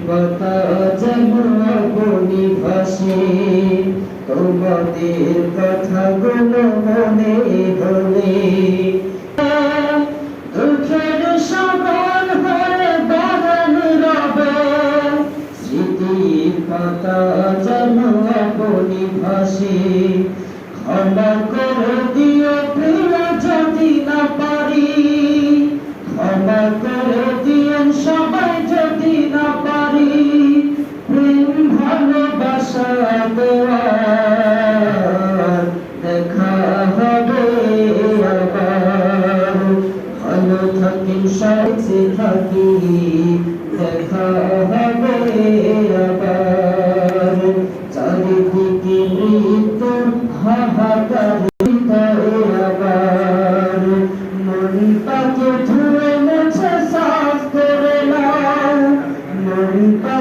কথা যেমন বলি ভাসে, তোমাদের কথাগুলো মনে হলে দুঃখের সাগর হয়ে বাগান রবে, স্মৃতির কথা যেমন বলি ভাসে। ক্ষমা করে দিও প্রিয় যদি না পারি, ক্ষমা করে দিও সবাই যদি না পারি, প্রেম ভালোবাসা দেওয়ার দেখা হবে আবার। ভালো থাকি সাথে থাকি, দেখা হবে আবার। চারিদিকে মৃত্যু হাহাকার আবার, মনটাকে ধুয়ে মুছে সাফ করে নাও, মনটা